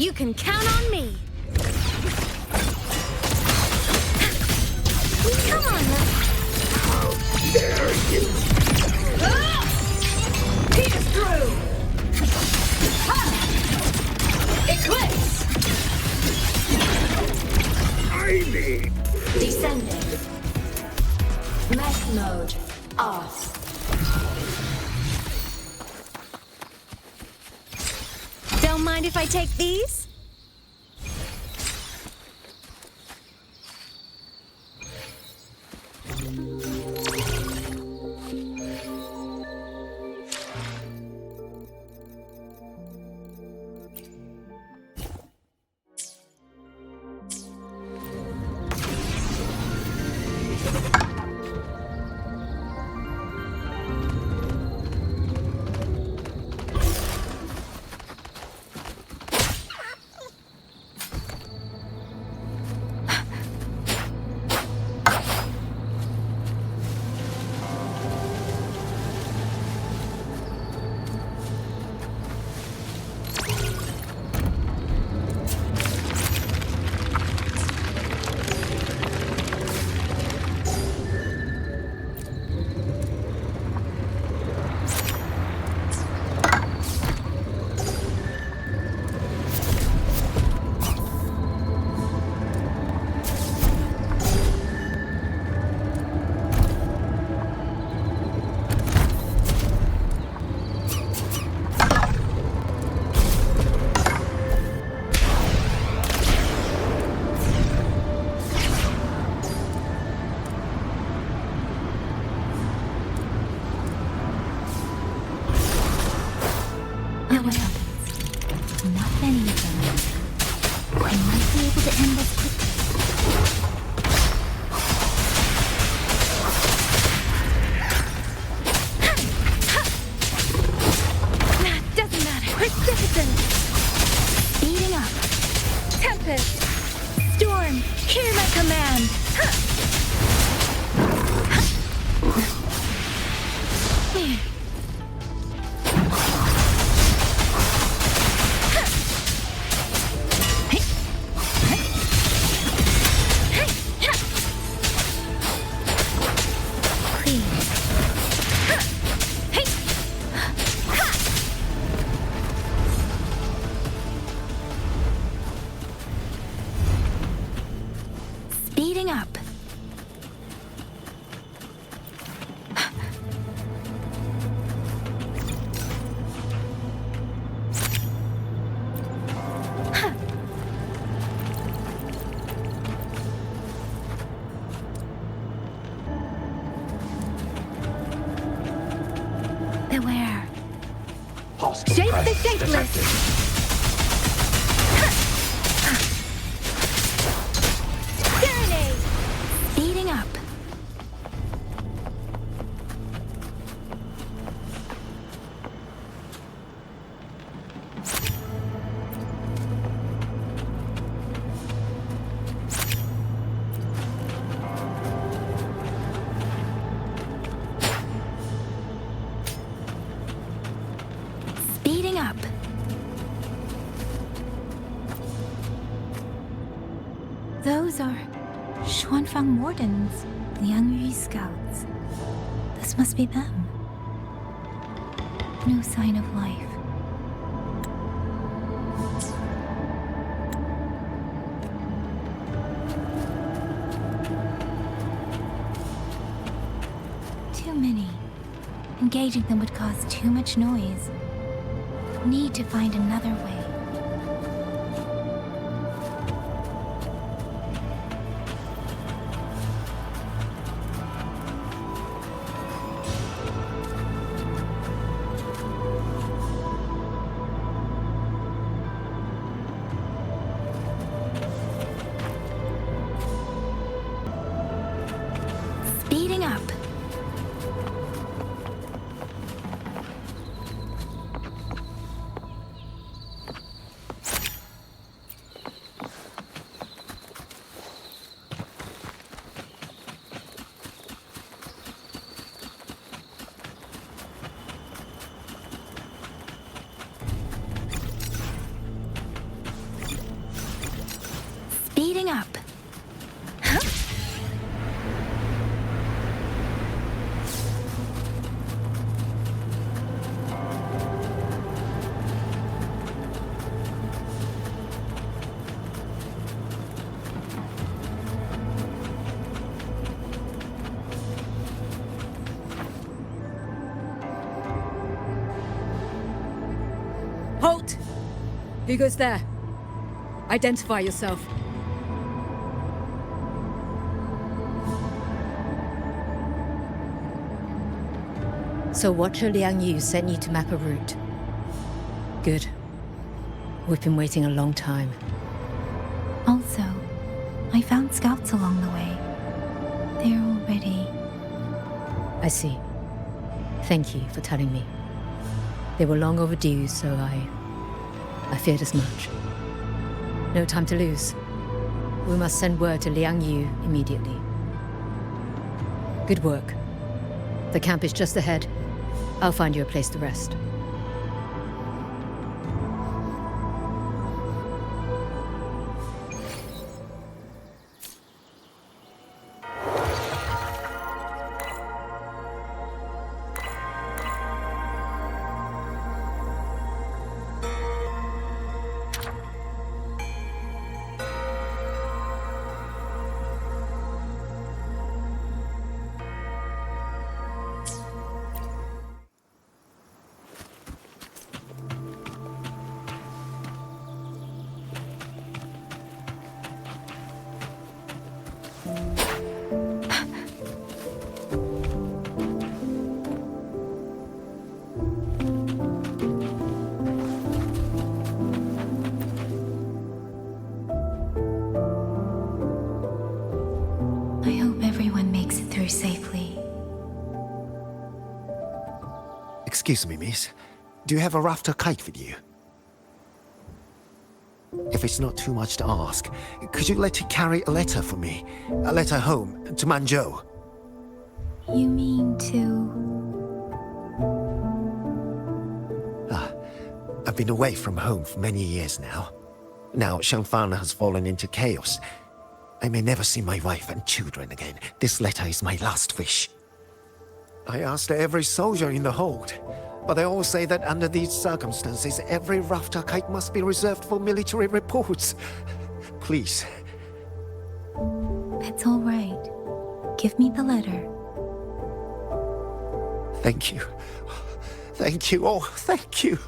You can count on me. Come on, How dare you! Pierce through. Eclipse. I mean... Descending. Mech mode off. Don't mind if I take these? What happens? Not many of them. I might be able to end this quickly. Doesn't matter. Precipitous. Speeding up. Tempest. Storm. Hear my command. Speeding up. Beware. Hostile Shape the presence shapeless. detected. Serenade. Speeding up. Speeding up. Those are Xuanfang Wardens, Liangyu Scouts. This must be them. No sign of life. Too many. Engaging them would cause too much noise. Need to find another way. Speeding up. Who goes there? Identify yourself. So Watcher Liang Yu sent you to map a route. Good. We've been waiting a long time. Also, I found scouts along the way. They're all ready. I see. Thank you for telling me. They were long overdue, so I feared as much. No time to lose. We must send word to Liang Yu immediately. Good work. The camp is just ahead. I'll find you a place to rest. I hope everyone makes it through safely. Excuse me, miss. Do you have a rafter kite with you? If it's not too much to ask, could you let it carry a letter for me? A letter home, to Manzhou. You mean to... I've been away from home for many years now. Now Shangfang has fallen into chaos. I may never see my wife and children again. This letter is my last wish. I asked every soldier in the hold, but they all say that under these circumstances, every rafter kite must be reserved for military reports. Please. It's all right. Give me the letter. Thank you. Thank you. Oh, thank you.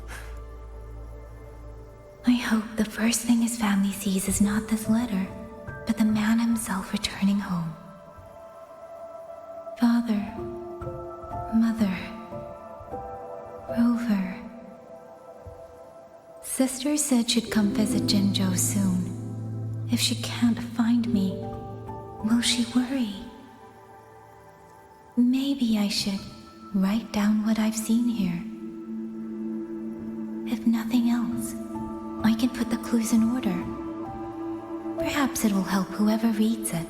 I hope the first thing his family sees is not this letter, but the man himself returning home. Father, Mother, Rover. Sister said she'd come visit Jinzhou soon. If she can't find me, will she worry? Maybe I should write down what I've seen here. If nothing else, I can put the clues in order. Perhaps it will help whoever reads it.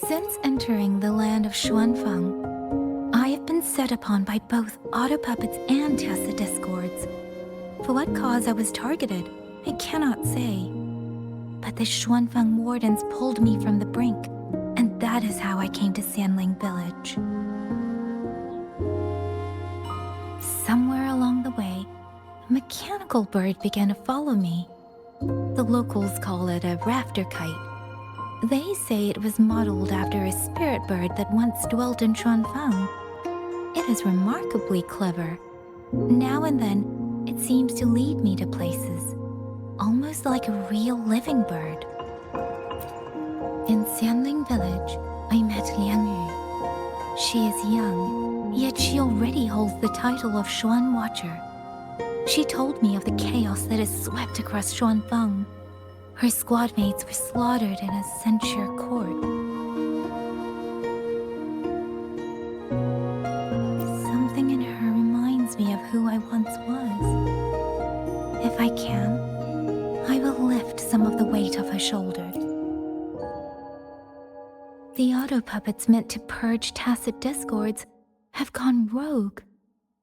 Since entering the land of Xuanfang, I have been set upon by both autopuppets and Tessa discords. For what cause I was targeted, I cannot say. But the Xuanfang wardens pulled me from the brink, and that is how I came to Sanling village. Somewhere along the way, a mechanical bird began to follow me. The locals call it a rafter kite. They say it was modeled after a spirit bird that once dwelt in Xuanfang. It is remarkably clever. Now and then, it seems to lead me to places, almost like a real living bird. In Sanling village, I met Liang Yu. She is young, yet she already holds the title of Xuan Watcher. She told me of the chaos that has swept across Xuanfang. Her squad mates were slaughtered in a censure court. Something in her reminds me of who I once was. If I can, I will lift some of the weight off her shoulders. The auto-puppets meant to purge tacit discords have gone rogue.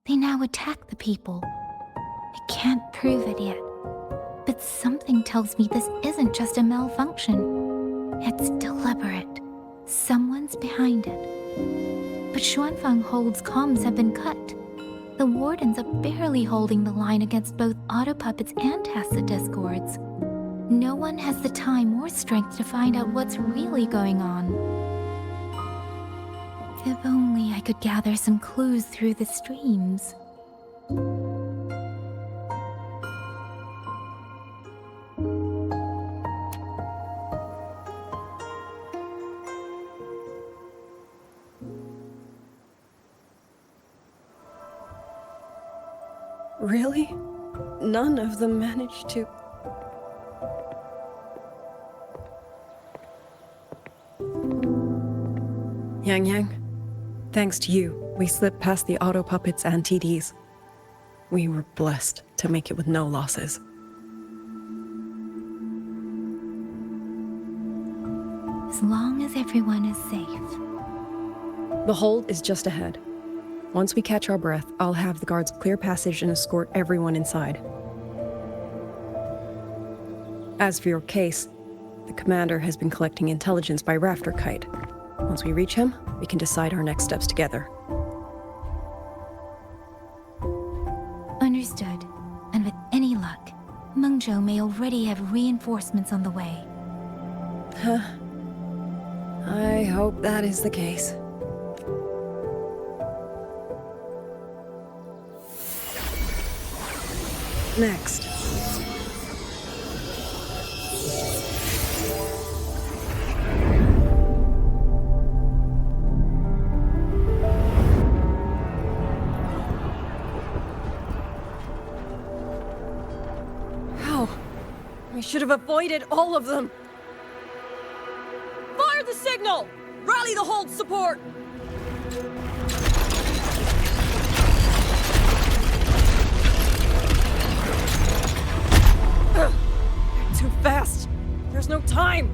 They now attack the people. I can't prove it yet, but something tells me this isn't just a malfunction. It's deliberate. Someone's behind it. But Xuanfang Hold's comms have been cut. The wardens are barely holding the line against both auto-puppets and tacit discords. No one has the time or strength to find out what's really going on. If only I could gather some clues through the streams. Really? None of them managed to... Yang, thanks to you, we slipped past the auto puppets and TDs. We were blessed to make it with no losses. As long as everyone is safe. The hold is just ahead. Once we catch our breath, I'll have the guards clear passage and escort everyone inside. As for your case, the commander has been collecting intelligence by Rafter Kite. Once we reach him, we can decide our next steps together. Understood. And with any luck, Mengzhou may already have reinforcements on the way. I hope that is the case. Next. How? I should have avoided all of them. Fire the signal! Rally the hold support! Too fast! There's no time!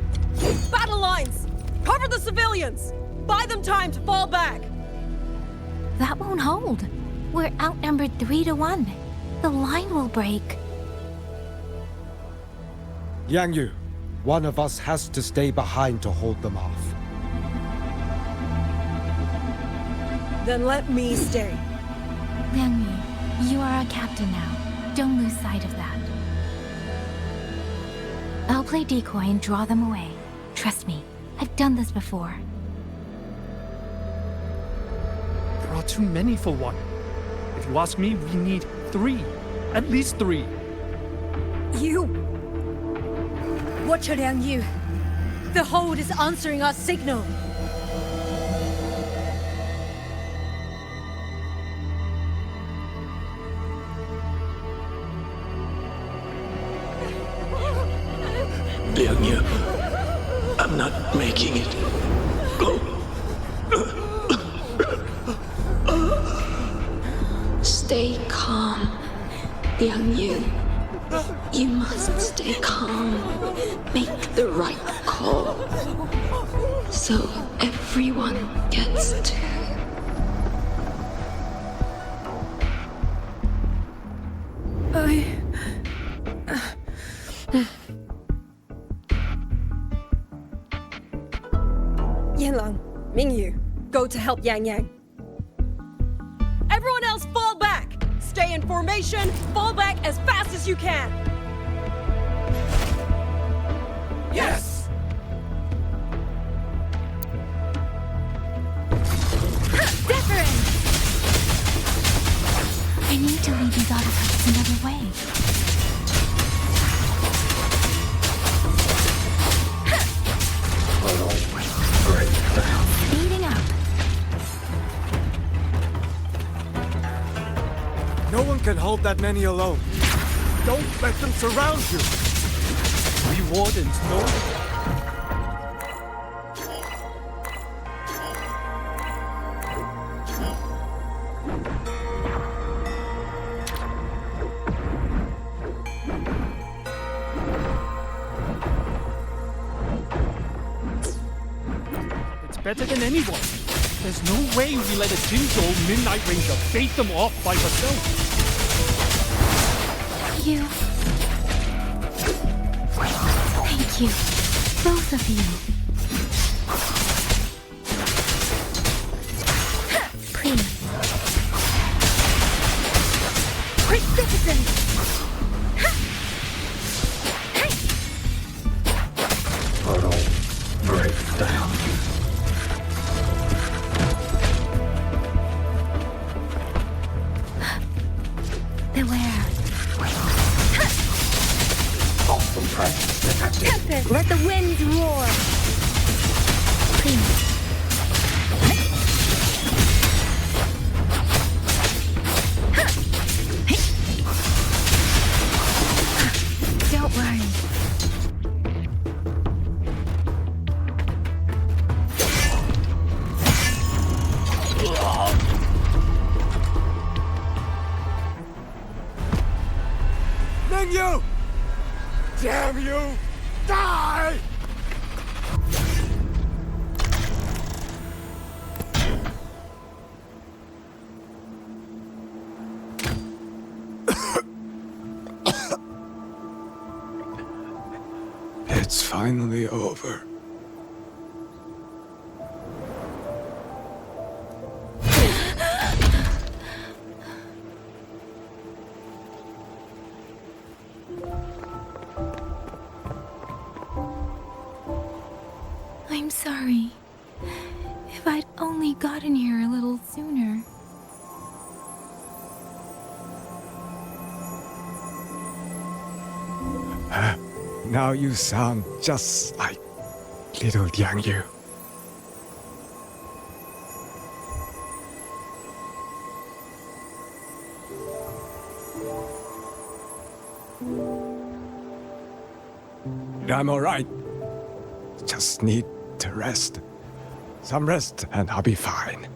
Battle lines! Cover the civilians! Buy them time to fall back! That won't hold. We're outnumbered 3-1. The line will break. Yang Yu, one of us has to stay behind to hold them off. Then let me stay. Liang Yu, you are our captain now. Don't lose sight of that. I'll play decoy and draw them away. Trust me, I've done this before. There are too many for one. If you ask me, we need 3. At least 3. You! Watch her, Liang Yu. The hold is answering our signal. Liang Yu, I'm not making it. Go. Stay calm, Liang Yu. You must stay calm. Make the right call. So everyone gets to. Yanlang, Mingyu, go to help Yang Yang. Everyone else fall back! Stay in formation, fall back as fast as you can! Yes! Deference! I need to lead these autoputs another way. Speeding up. No one can hold that many alone. Don't let them surround you. We wardens know. It's better than anyone. There's no way we let a Jinzhou Midnight Ranger bait them off by herself. You. Thank you. Both of you. Please. Magnificent! Portal break down. Tempest, let the winds roar. Please. Don't worry. Menu! Damn you! Die! It's finally over. I'm sorry. If I'd only gotten here a little sooner. Now you sound just like little Liang Yu. I'm alright. Just need to rest. Some rest and I'll be fine.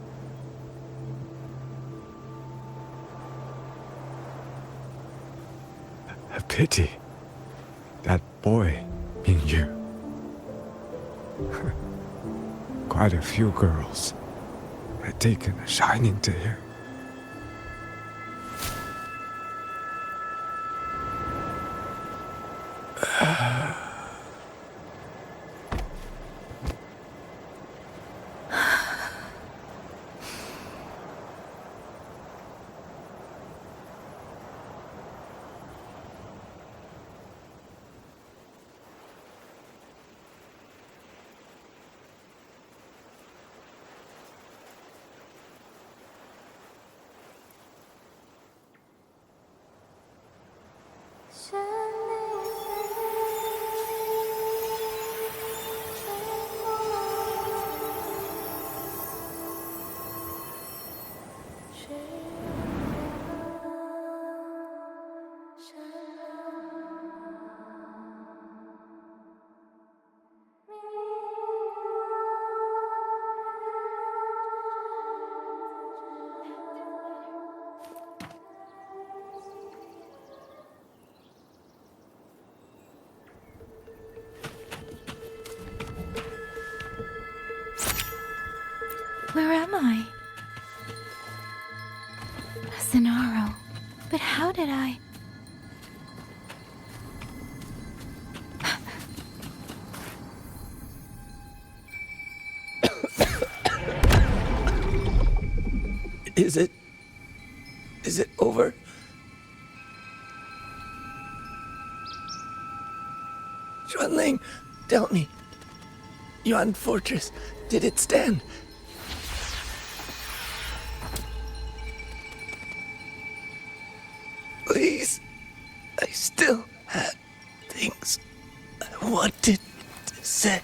A pity. That boy, Mingyu. Quite a few girls had taken a shining to him. Where am I? Sonaro. But how did I... Is it over? Xuanling, tell me. Yuan Fortress, did it stand? Please, I still had things I wanted to say.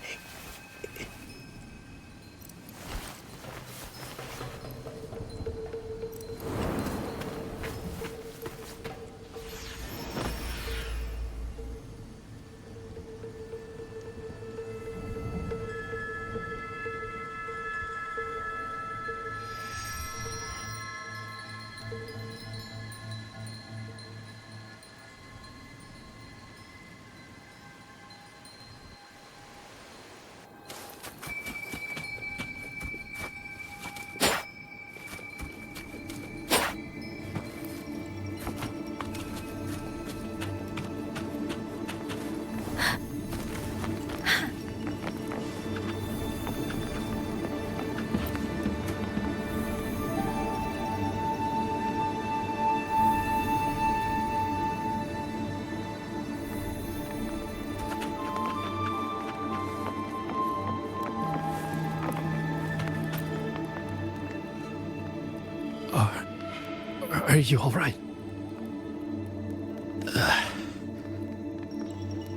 Are you all right?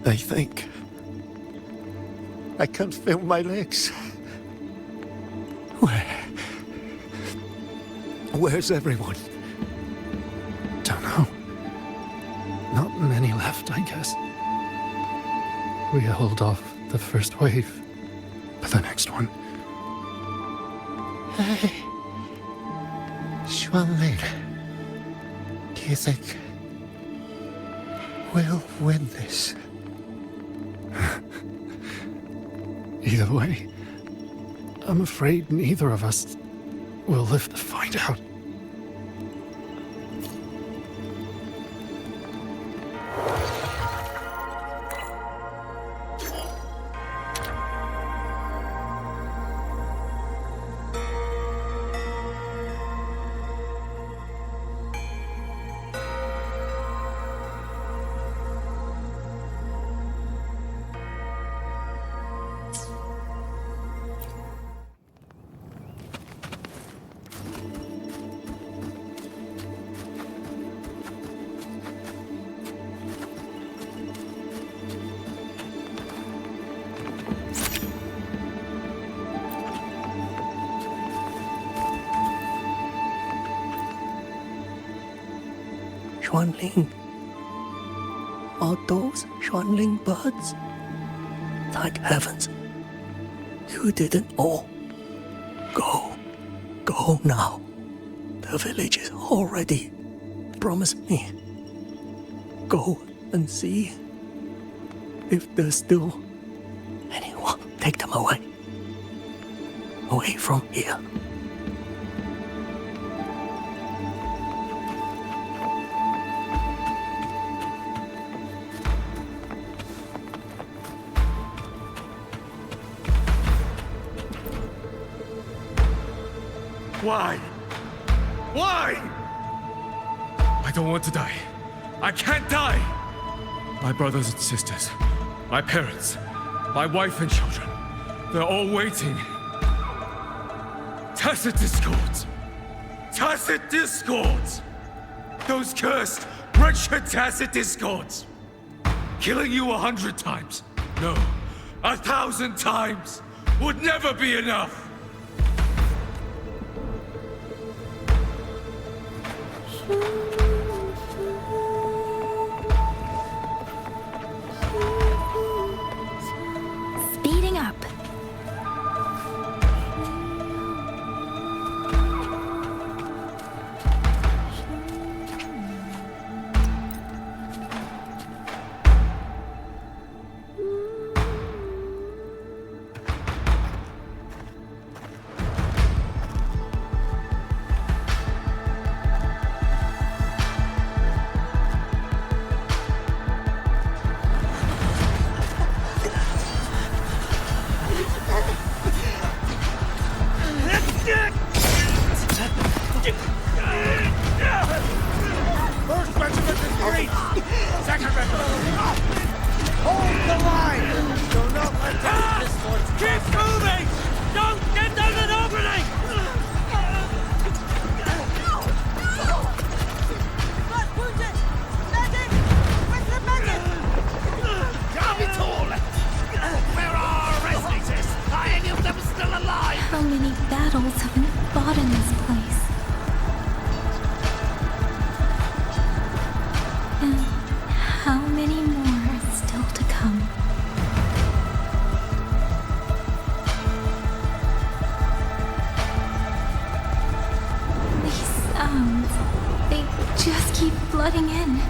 I think I can't feel my legs. Where's everyone? Don't know. Not many left, I guess. We held off the first wave, but the next one. Hey. Xuanling. Do you think we'll win this? Either way, I'm afraid neither of us will live to find out. Xuanling. Are those Xuanling birds? Thank heavens. You didn't all. Go. Go now. The village is all ready. Promise me. Go and see if there's still anyone. Take them away. Away from here. Why? Why? I don't want to die. I can't die! My brothers and sisters, my parents, my wife and children, they're all waiting. Tacit discords! Tacit discords! Those cursed, wretched tacit discords! Killing you 100 times, no, 1,000 times, would never be enough! Speeding up. First regiment is great! Second regiment! Hold the line! Do not let them discords keep moving! Don't get down an opening! Not wounded! Medic! Where's the medic? Damn it all! Where are our Resonators? Are any of them still alive? How many battles have been fought in this place? And how many more are still to come? These sounds, they just keep flooding in.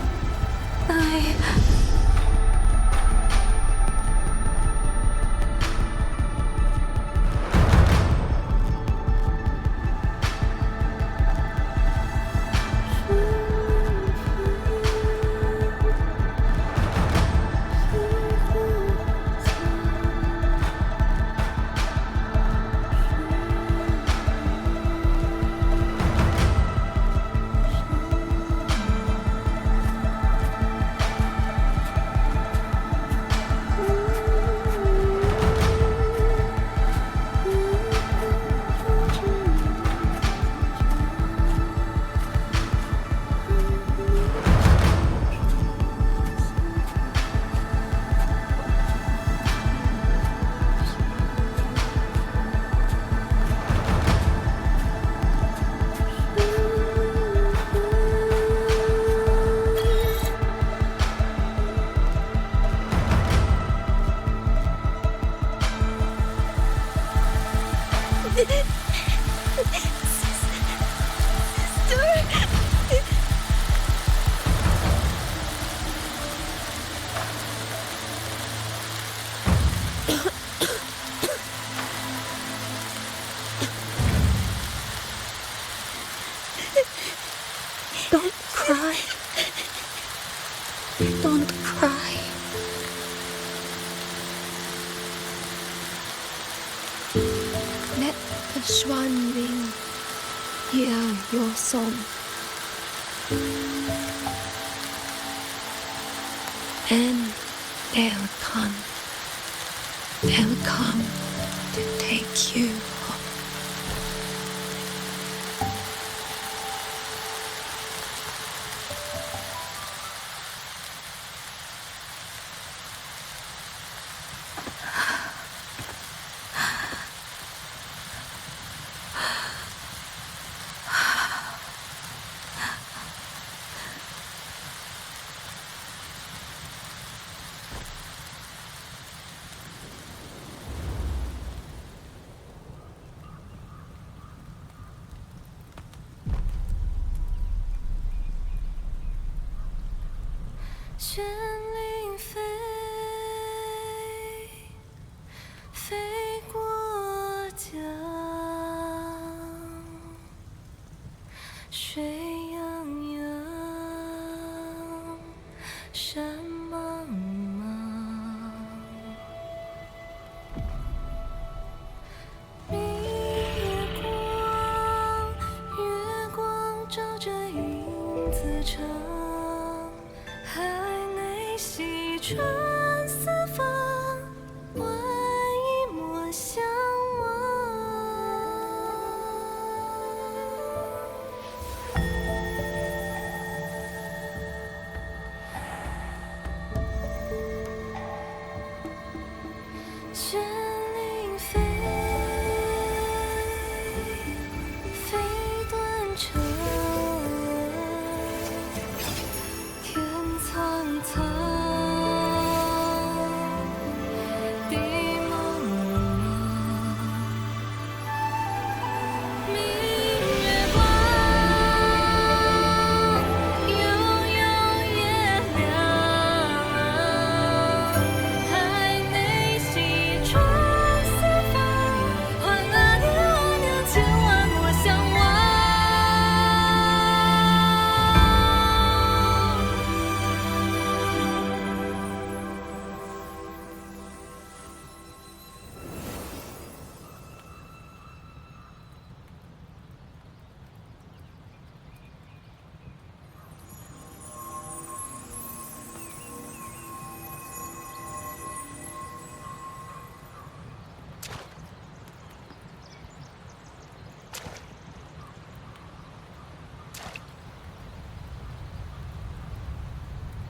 Don't cry. Don't cry. Let the swan ring. Hear your song. And they'll come. They'll come to take you home.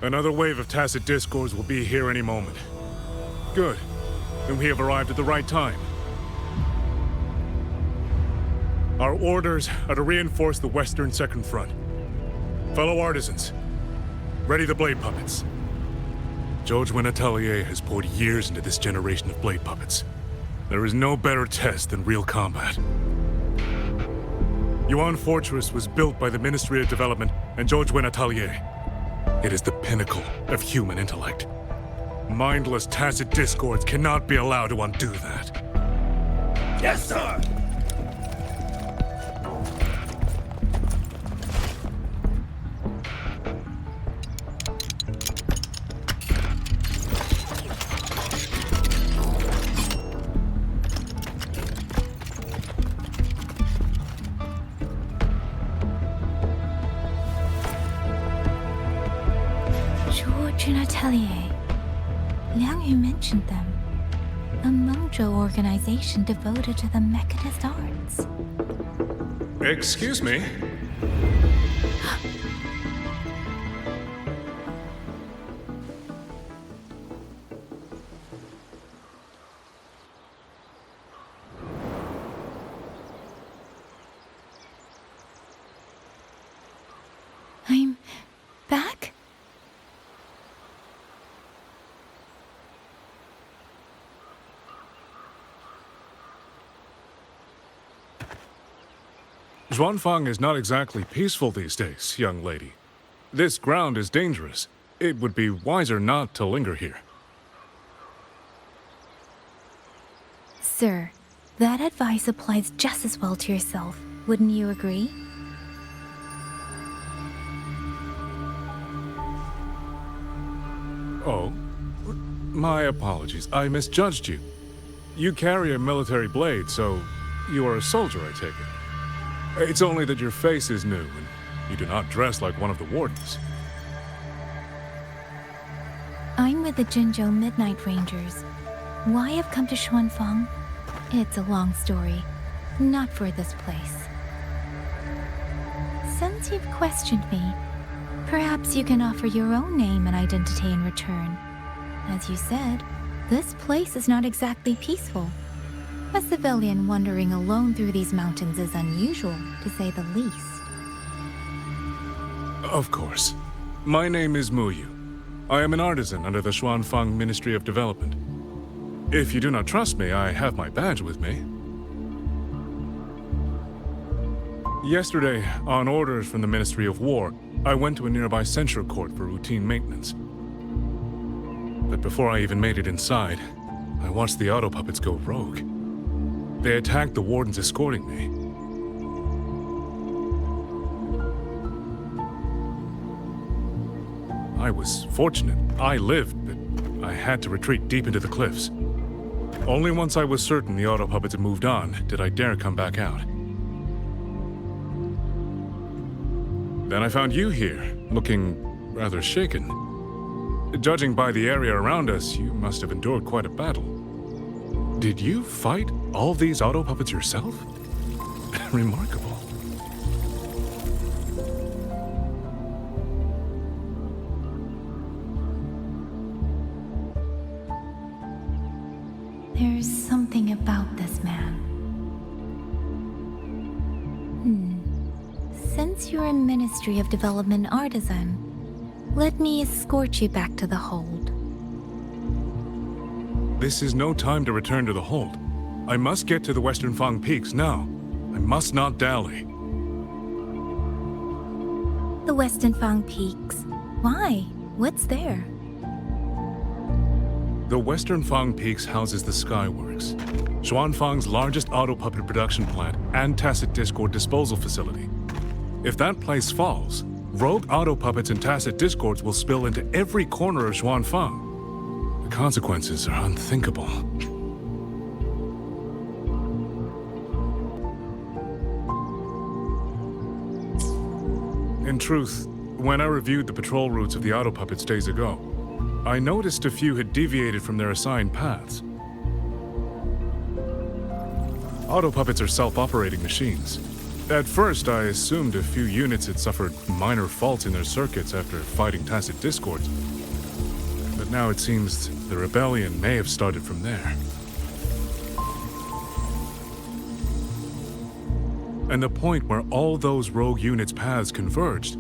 Another wave of tacit discords will be here any moment. Good. Then we have arrived at the right time. Our orders are to reinforce the Western Second Front. Fellow artisans, ready the blade puppets. George Atelier has poured years into this generation of blade puppets. There is no better test than real combat. Yuan Fortress was built by the Ministry of Development and George Atelier. It is the pinnacle of human intellect. Mindless, tacit discords cannot be allowed to undo that. Yes, sir! George and Atelier. Liang Yu mentioned them. A mojo organization devoted to the mechanist arts. Excuse me? I'm back? Xuanfang is not exactly peaceful these days, young lady. This ground is dangerous. It would be wiser not to linger here. Sir, that advice applies just as well to yourself. Wouldn't you agree? Oh? My apologies. I misjudged you. You carry a military blade, so you are a soldier, I take it. It's only that your face is new, and you do not dress like one of the wardens. I'm with the Jinzhou Midnight Rangers. Why I've come to Xuanfang? It's a long story. Not for this place. Since you've questioned me, perhaps you can offer your own name and identity in return. As you said, this place is not exactly peaceful. A civilian wandering alone through these mountains is unusual, to say the least. Of course. My name is Muyu. I am an artisan under the Xuanfang Ministry of Development. If you do not trust me, I have my badge with me. Yesterday, on orders from the Ministry of War, I went to a nearby censure court for routine maintenance. But before I even made it inside, I watched the auto puppets go rogue. They attacked the wardens escorting me. I was fortunate. I lived, but I had to retreat deep into the cliffs. Only once I was certain the auto puppets had moved on did I dare come back out. Then I found you here, looking rather shaken. Judging by the area around us, you must have endured quite a battle. Did you fight all these auto puppets yourself? Remarkable. There's something about this man. Since you're a Ministry of Development artisan, let me escort you back to the hold. This is no time to return to the hold. I must get to the Western Fang Peaks now. I must not dally. The Western Fang Peaks. Why? What's there? The Western Fang Peaks houses the Skyworks, Xuanfang's largest auto puppet production plant and tacit discord disposal facility. If that place falls, rogue auto puppets and tacit discords will spill into every corner of Xuanfang. The consequences are unthinkable. In truth, when I reviewed the patrol routes of the auto puppets days ago, I noticed a few had deviated from their assigned paths. Auto puppets are self-operating machines. At first, I assumed a few units had suffered minor faults in their circuits after fighting tacit discords. But now it seems the rebellion may have started from there. And the point where all those rogue units' paths converged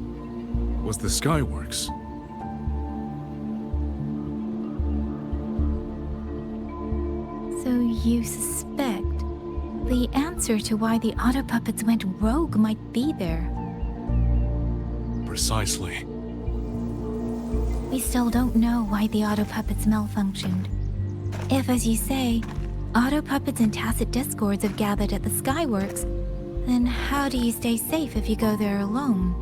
was the Skyworks. So you suspect the answer to why the auto puppets went rogue might be there. Precisely. We still don't know why the auto puppets malfunctioned. If, as you say, auto puppets and tacit discords have gathered at the Skyworks, then how do you stay safe if you go there alone?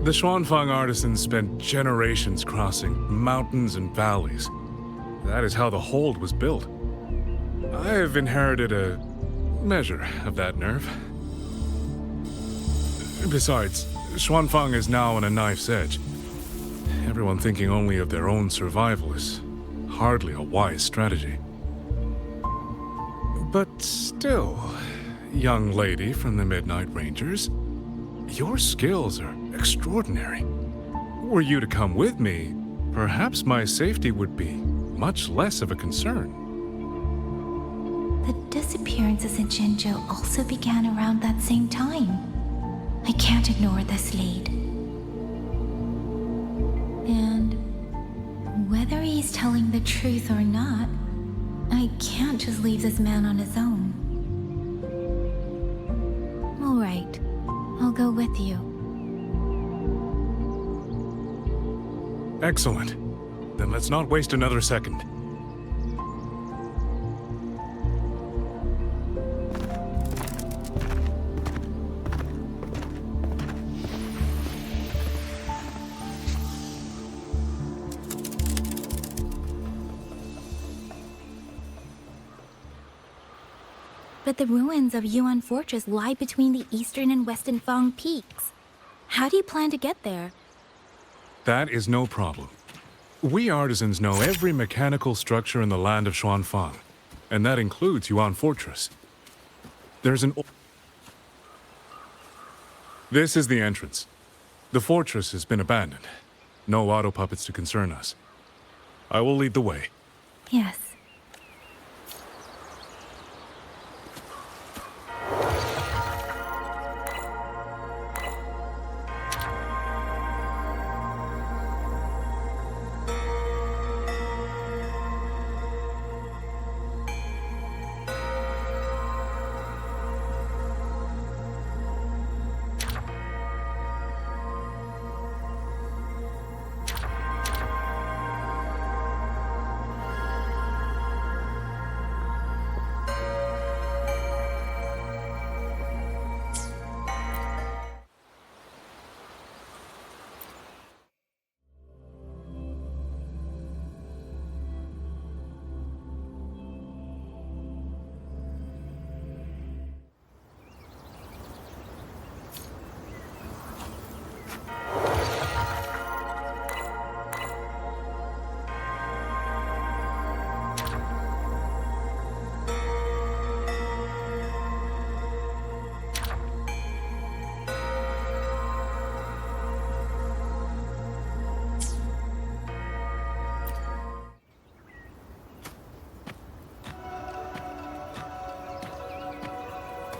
The Xuanfang artisans spent generations crossing mountains and valleys. That is how the hold was built. I have inherited a measure of that nerve. Besides, Xuanfang is now on a knife's edge. Everyone thinking only of their own survival is hardly a wise strategy. But still, young lady from the Midnight Rangers, your skills are extraordinary. Were you to come with me, perhaps my safety would be much less of a concern. The disappearances in Jinzhou also began around that same time. I can't ignore this lead. And whether he's telling the truth or not, I can't just leave this man on his own. go with you. Excellent. Then let's not waste another second. But the ruins of Yuan Fortress lie between the eastern and western Fang peaks. How do you plan to get there? That is no problem. We artisans know every mechanical structure in the land of Xuanfang, and that includes Yuan Fortress. There's an... This is the entrance. The fortress has been abandoned. No auto puppets to concern us. I will lead the way. Yes.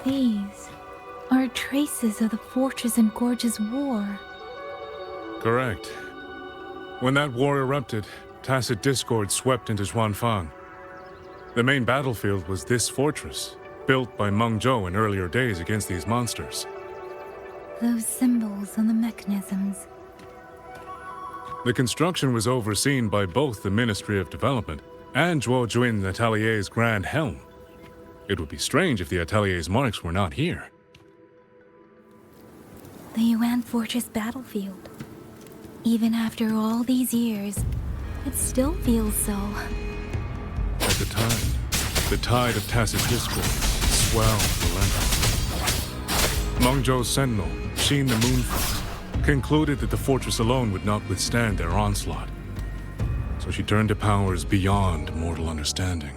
These are traces of the Fortress and Gorge's war. Correct. When that war erupted, tacit discord swept into Xuanfang. The main battlefield was this fortress, built by Meng Zhou in earlier days against these monsters. Those symbols on the mechanisms. The construction was overseen by both the Ministry of Development and Zhuo Juin Atelier's Grand Helm. It would be strange if the Atelier's marks were not here. The Yuan Fortress battlefield. Even after all these years, it still feels so. At the time, the tide of tacit discord swelled relentlessly. Meng Zhou's sentinel, Sheen the Moonfront, concluded that the fortress alone would not withstand their onslaught. So she turned to powers beyond mortal understanding.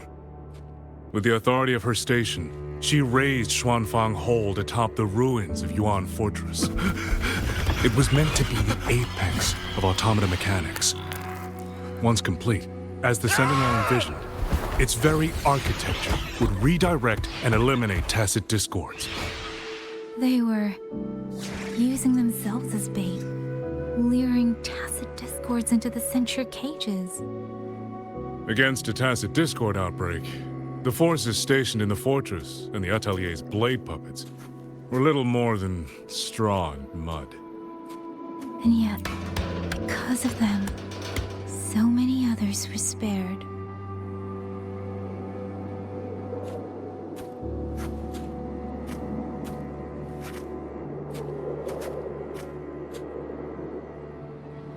With the authority of her station, she raised Xuanfang Hold atop the ruins of Yuan Fortress. It was meant to be the apex of automata mechanics. Once complete, as the Sentinel envisioned, its very architecture would redirect and eliminate tacit discords. They were using themselves as bait, luring tacit discords into the censure cages. Against a tacit discord outbreak, the forces stationed in the fortress and the Atelier's blade puppets were little more than straw and mud. And yet, because of them, so many others were spared.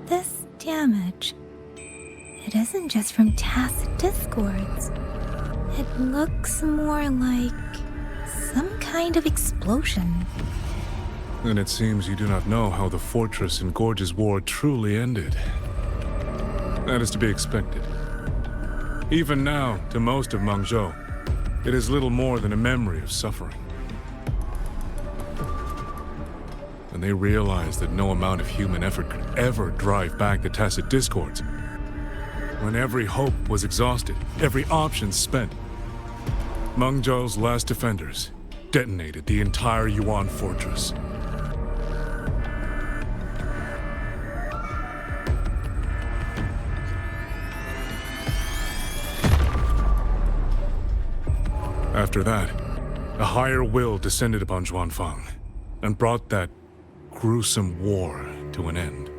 This damage, it isn't just from tacit discords. It looks more like some kind of explosion. Then it seems you do not know how the fortress in Gorge's war truly ended. That is to be expected. Even now, to most of Meng Zhou, it is little more than a memory of suffering. When they realized that no amount of human effort could ever drive back the tacit discords, when every hope was exhausted, every option spent, Meng Zhou's last defenders detonated the entire Yuan Fortress. After that, a higher will descended upon Xuanfang and brought that gruesome war to an end.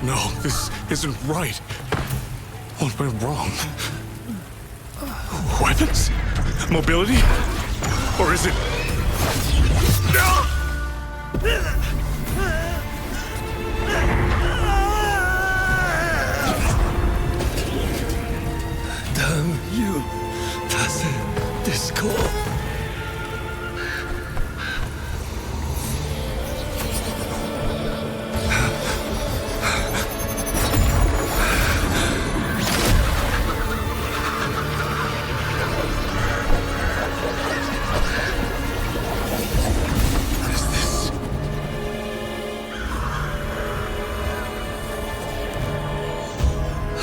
No, this isn't right. What went wrong? Weapons? Mobility? Or is it... Damn you, das Disco.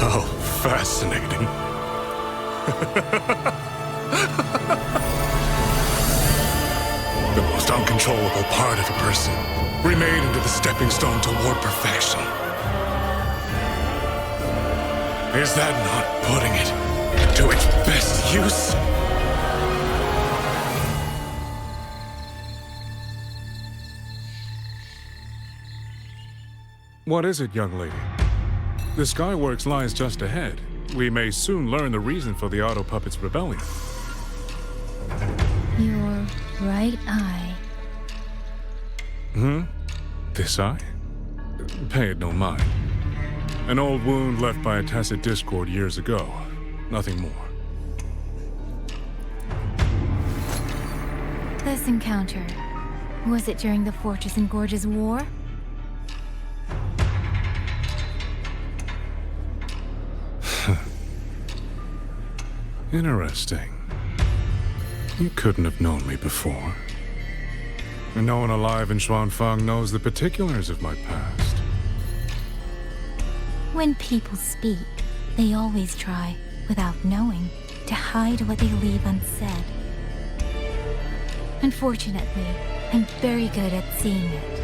Oh, fascinating. The most uncontrollable part of a person, remade into the stepping stone toward perfection. Is that not putting it to its best use? What is it, young lady? The Skyworks lies just ahead. We may soon learn the reason for the Auto Puppets' rebellion. Your right eye. This eye? Pay it no mind. An old wound left by a tacit discord years ago. Nothing more. This encounter, was it during the Fortress and Gorges War? Interesting. You couldn't have known me before. And no one alive in Xuanfang knows the particulars of my past. When people speak, they always try, without knowing, to hide what they leave unsaid. Unfortunately, I'm very good at seeing it.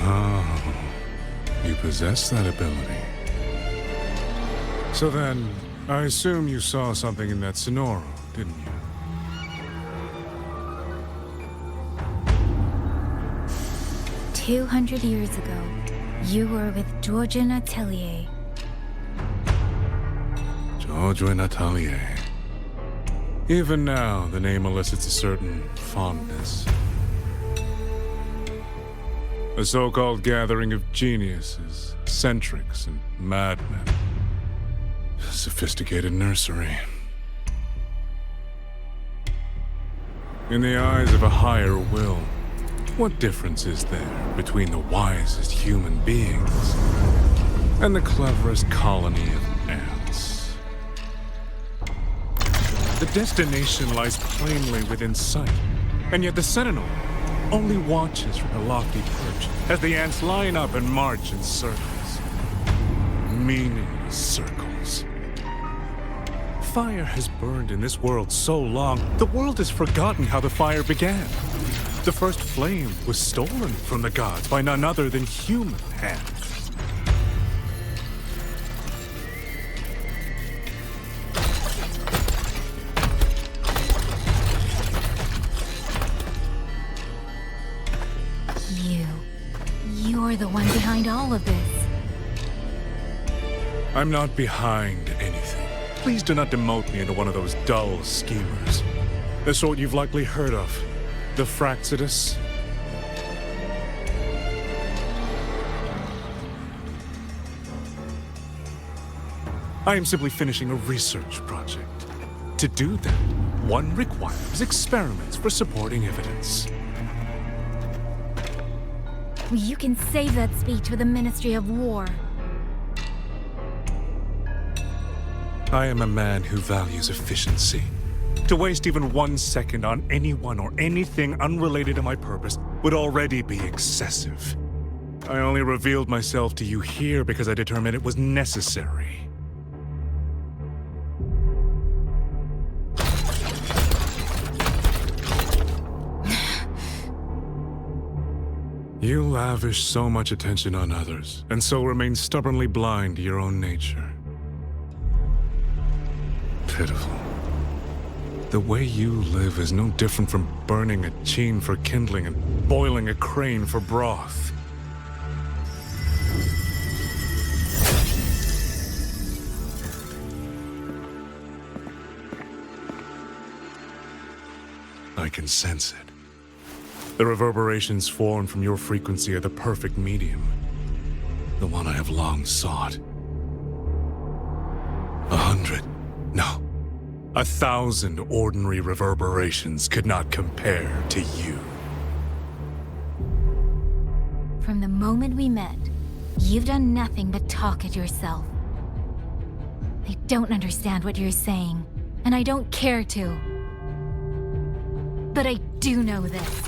Oh, you possess that ability. So then, I assume you saw something in that Sonoro, didn't you? 200 years ago, you were with Georgian Atelier. George Natelier. Even now, the name elicits a certain fondness. A so-called gathering of geniuses, eccentrics, and madmen. A sophisticated nursery. In the eyes of a higher will, what difference is there between the wisest human beings and the cleverest colony of ants? The destination lies plainly within sight, and yet the Sentinel only watches from a lofty perch as the ants line up and march in circles. Meaningless circles. Fire has burned in this world so long, the world has forgotten how the fire began. The first flame was stolen from the gods by none other than human hands. You're the one behind all of this. I'm not behind anything. Please do not demote me into one of those dull schemers. The sort you've likely heard of. The Fraxidus. I am simply finishing a research project. To do that, one requires experiments for supporting evidence. You can save that speech with the Ministry of War. I am a man who values efficiency. To waste even 1 second on anyone or anything unrelated to my purpose would already be excessive. I only revealed myself to you here because I determined it was necessary. You lavish so much attention on others, and so remain stubbornly blind to your own nature. Pitiful. The way you live is no different from burning a chine for kindling and boiling a crane for broth. I can sense it. The reverberations formed from your frequency are the perfect medium. The one I have long sought. 100, no, 1,000 ordinary reverberations could not compare to you. From the moment we met, you've done nothing but talk at yourself. I don't understand what you're saying, and I don't care to. But I do know this.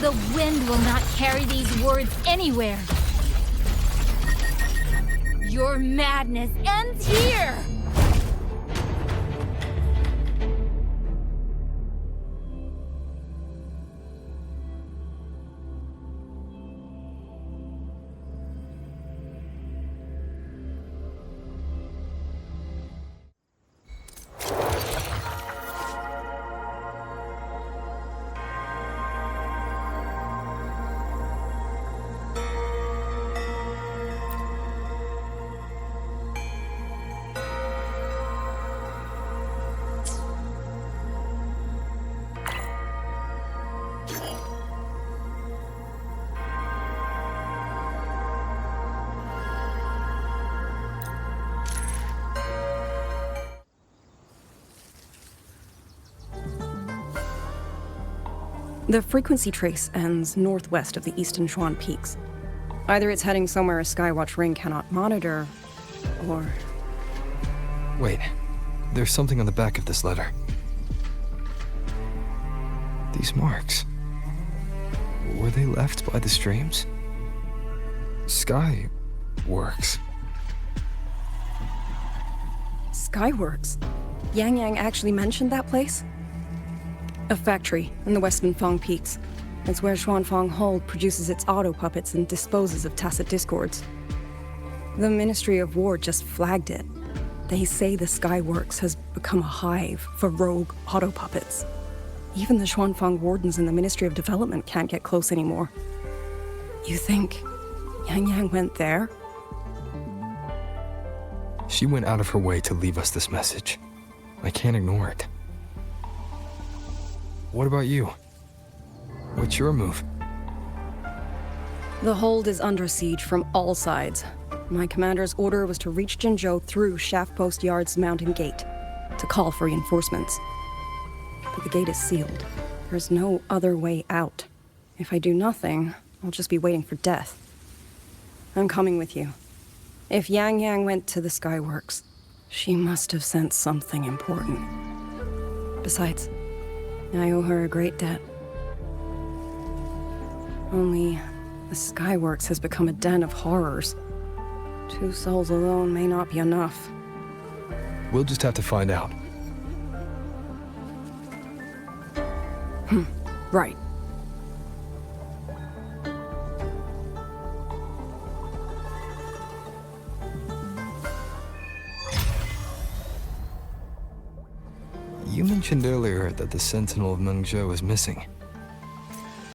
The wind will not carry these words anywhere. Your madness ends here! The frequency trace ends northwest of the Eastern Shuan Peaks. Either it's heading somewhere a Skywatch ring cannot monitor, or... Wait, there's something on the back of this letter. These marks. Were they left by the streams? Skyworks. Skyworks? Yang Yang actually mentioned that place? A factory in the Western Fong Peaks. It's where Xuanfang Hold produces its auto puppets and disposes of tacit discords. The Ministry of War just flagged it. They say the Skyworks has become a hive for rogue auto puppets. Even the Xuanfang wardens in the Ministry of Development can't get close anymore. You think Yang Yang went there? She went out of her way to leave us this message. I can't ignore it. What about you? What's your move? The hold is under siege from all sides. My commander's order was to reach Jinzhou through Shaft Post Yard's mountain gate, to call for reinforcements. But the gate is sealed. There's no other way out. If I do nothing, I'll just be waiting for death. I'm coming with you. If Yang Yang went to the Skyworks, she must have sensed something important. Besides, I owe her a great debt. Only, the Skyworks has become a den of horrors. 2 souls alone may not be enough. We'll just have to find out. Right. You mentioned earlier that the Sentinel of Mengzhou is missing.